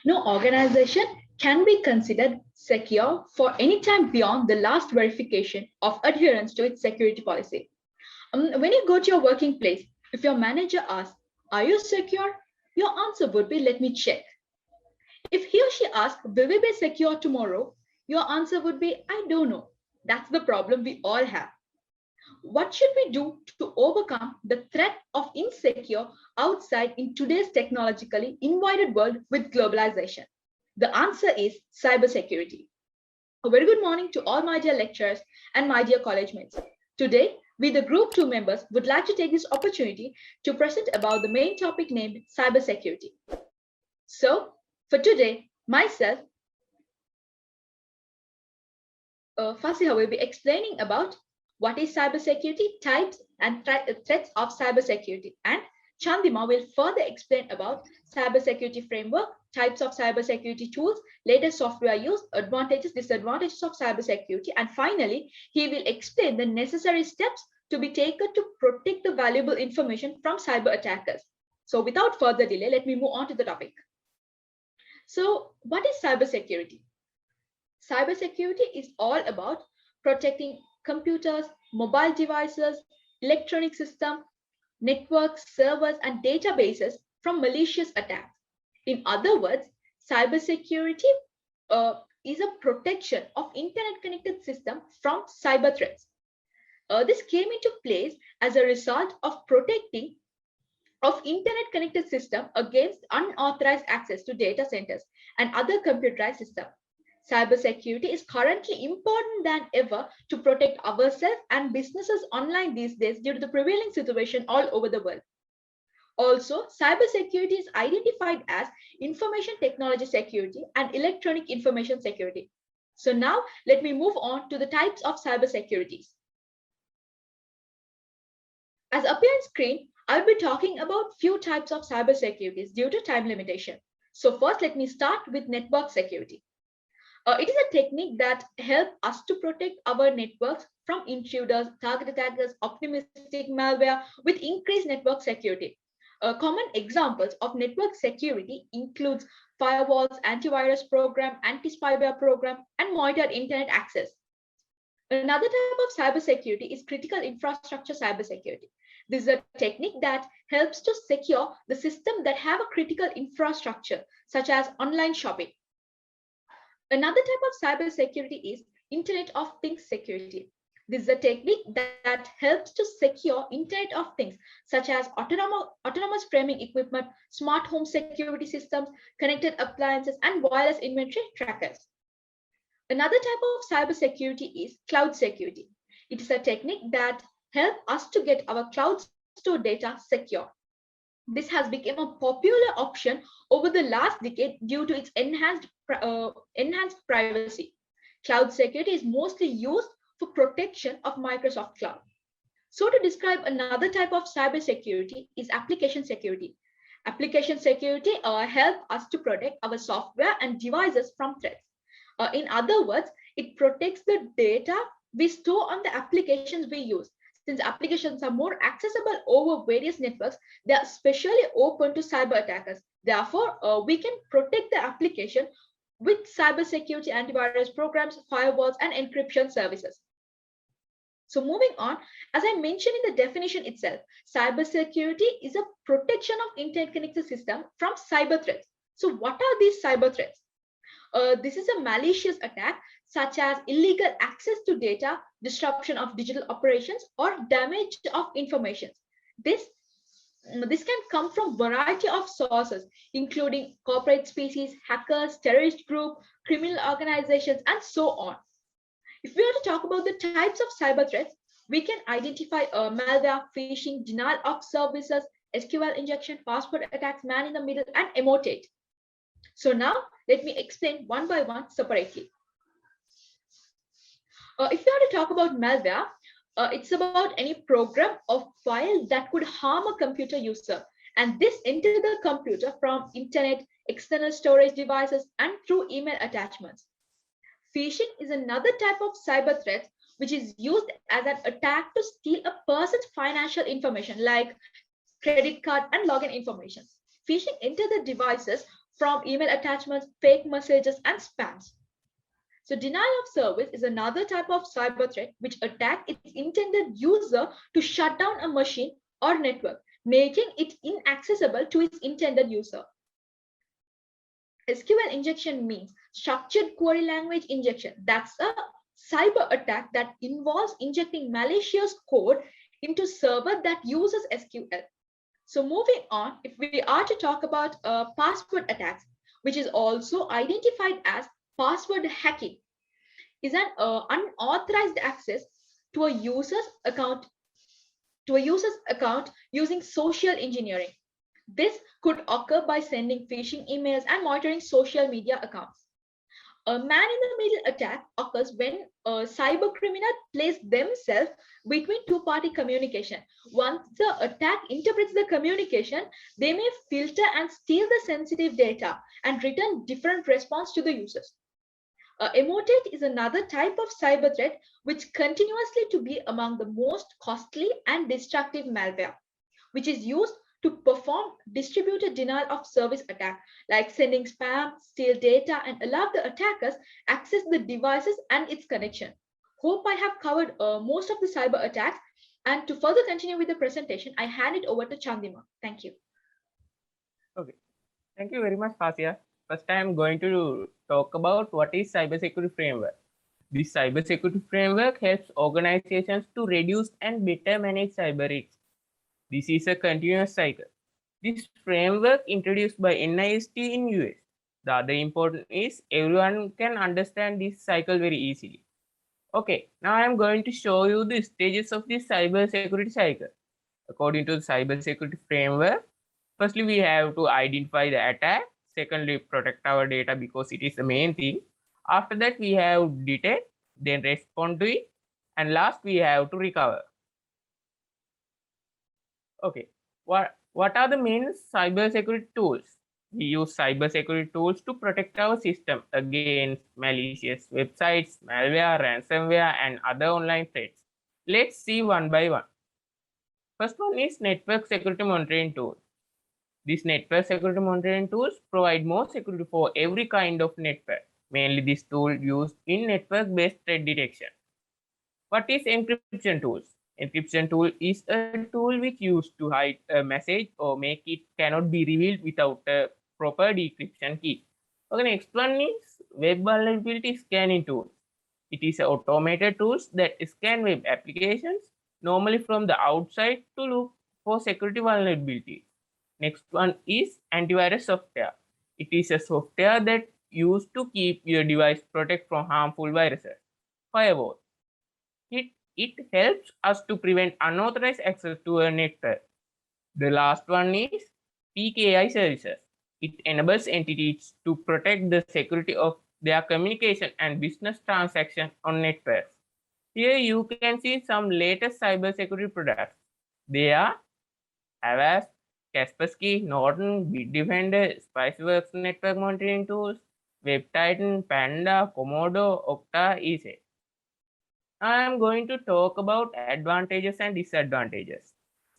No organization can be considered secure for any time beyond the last verification of adherence to its security policy. When you go to your working place, if your manager asks, "Are you secure?" your answer would be, "Let me check." If he or she asks, "Will we be secure tomorrow?" your answer would be, "I don't know." That's the problem we all have. What should we do to overcome the threat of insecure outside in today's technologically invited world with globalization? The answer is cybersecurity. A very good morning to all my dear lecturers and my dear college mates. Today, we, the Group 2 members, would like to take this opportunity to present about the main topic named cybersecurity. So, for today, myself, Fasiha will be explaining about what is cybersecurity, types and threats of cybersecurity, and Chandima will further explain about cybersecurity framework, types of cybersecurity tools, latest software use, advantages, disadvantages of cybersecurity, and finally, he will explain the necessary steps to be taken to protect the valuable information from cyber attackers. So without further delay, let me move on to the topic. So what is cybersecurity? Cybersecurity is all about protecting computers, mobile devices, electronic systems, networks, servers, and databases from malicious attacks. In other words, cybersecurity is a protection of internet-connected systems from cyber threats. This came into place as a result of protecting of internet-connected system against unauthorized access to data centers and other computerized systems. Cybersecurity is currently important than ever to protect ourselves and businesses online these days due to the prevailing situation all over the world. Also, cybersecurity is identified as information technology security and electronic information security. So now let me move on to the types of cybersecurities. As appear on screen, I'll be talking about few types of cybersecurities due to time limitation. So first, let me start with network security. It is a technique that helps us to protect our networks from intruders, target attackers, optimistic malware with increased network security. Common examples of network security includes firewalls, antivirus program, anti-spyware program, and monitored internet access. Another type of cybersecurity is critical infrastructure cybersecurity. This is a technique that helps to secure the system that have a critical infrastructure, such as online shopping. Another type of cybersecurity is Internet of Things security. This is a technique that helps to secure Internet of Things, such as autonomous framing equipment, smart home security systems, connected appliances, and wireless inventory trackers. Another type of cybersecurity is cloud security. It is a technique that helps us to get our cloud stored data secure. This has become a popular option over the last decade due to its enhanced privacy. Cloud security is mostly used for protection of Microsoft Cloud. So to describe another type of cybersecurity is application security. Application security helps us to protect our software and devices from threats. In other words, it protects the data we store on the applications we use. Since applications are more accessible over various networks, they are especially open to cyber attackers. Therefore, we can protect the application with cybersecurity antivirus programs, firewalls, and encryption services. So moving on, as I mentioned in the definition itself, cybersecurity is a protection of internet-connected system from cyber threats. So what are these cyber threats? This is a malicious attack such as illegal access to data, disruption of digital operations, or damage of information. This can come from variety of sources, including corporate species, hackers, terrorist group, criminal organizations, and so on. If we are to talk about the types of cyber threats, we can identify malware, phishing, denial of services, SQL injection, password attacks, man in the middle, and emotate. So now let me explain one by one separately. If you are to talk about malware, it's about any program or file that could harm a computer user, and this into the computer from internet, external storage devices, and through email attachments. Phishing is another type of cyber threat which is used as an attack to steal a person's financial information like credit card and login information. Phishing enter the devices from email attachments, fake messages, and spams. So denial of service is another type of cyber threat which attacks its intended user to shut down a machine or network, making it inaccessible to its intended user. SQL injection means structured query language injection. That's a cyber attack that involves injecting malicious code into server that uses SQL. So moving on, if we are to talk about password attacks, which is also identified as password hacking, is an unauthorized access to a user's account using social engineering. This could occur by sending phishing emails and monitoring social media accounts. A man in the middle attack occurs when a cyber criminal places themselves between two-party communication. Once the attack interprets the communication, they may filter and steal the sensitive data and return different response to the users. Emotet is another type of cyber threat which continuously to be among the most costly and destructive malware, which is used to perform distributed denial of service attack, like sending spam, steal data, and allow the attackers access the devices and its connection. Hope I have covered most of the cyber attacks. And to further continue with the presentation, I hand it over to Chandima. Thank you. Okay, thank you very much, Fasya. First, I am going to talk about what is cybersecurity framework. This cybersecurity framework helps organizations to reduce and better manage cyber risks. This is a continuous cycle. This framework introduced by NIST in US. The other important is everyone can understand this cycle very easily. Okay, now I am going to show you the stages of this cybersecurity cycle. According to the cybersecurity framework, firstly we have to identify the attack. Secondly, protect our data because it is the main thing. After that, we have detect, then respond to it, and last we have to recover. Okay, what are the main cybersecurity tools? We use cybersecurity tools to protect our system against malicious websites, malware, ransomware, and other online threats. Let's see one by one. First one is network security monitoring tool. These network security monitoring tools provide more security for every kind of network. Mainly this tool used in network-based threat detection. What is encryption tools? Encryption tool is a tool which used to hide a message or make it cannot be revealed without a proper decryption key. Okay, next one is web vulnerability scanning tool. It is an automated tools that scan web applications normally from the outside to look for security vulnerabilities. Next one is antivirus software. It is a software that used to keep your device protected from harmful viruses. Firewall. It helps us to prevent unauthorized access to a network. The last one is PKI services. It enables entities to protect the security of their communication and business transactions on networks. Here you can see some latest cybersecurity products. They are Avast, Kaspersky, Norton, Bitdefender, Spiceworks network monitoring tools, WebTitan, Panda, Komodo, Okta, ESA. I am going to talk about advantages and disadvantages.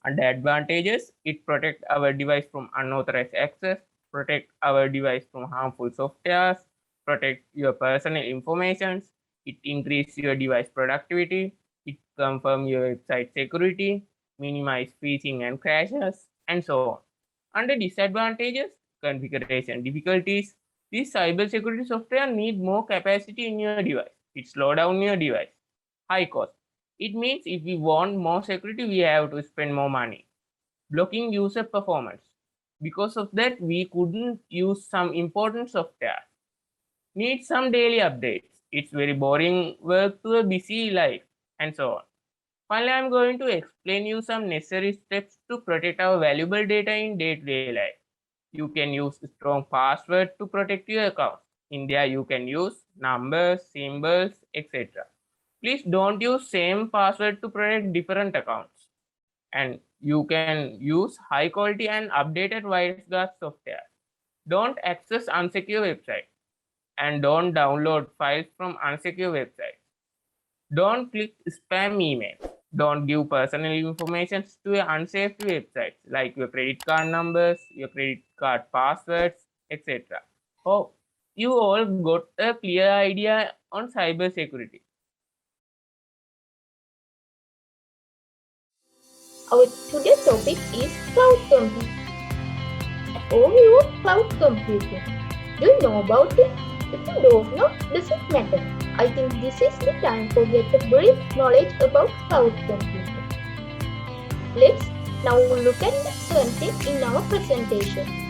Under advantages, it protects our device from unauthorized access, protect our device from harmful softwares, protect your personal information, it increase your device productivity, it confirm your website security, minimize phishing and crashes, and so on. Under disadvantages, configuration difficulties, this cybersecurity software need more capacity in your device. It slow down your device. High cost. It means if we want more security, we have to spend more money. Blocking user performance. Because of that, we couldn't use some important software. Need some daily updates. It's very boring work to a busy life, and so on. Finally, I'm going to explain you some necessary steps to protect our valuable data in day-to-day life. You can use strong password to protect your account. In there, you can use numbers, symbols, etc. Please don't use same password to protect different accounts. And you can use high quality and updated WireGuard software. Don't access unsecure websites. And don't download files from unsecure websites. Don't click spam email. Don't give personal information to unsafe websites like your credit card numbers, your credit card passwords, etc. Hope you all got a clear idea on cybersecurity. Our today's topic is cloud computing. Overview of cloud computing. Do you know about it? If you don't know, doesn't matter. I think this is the time for get a brief knowledge about cloud computing. Let's now look at the content in our presentation.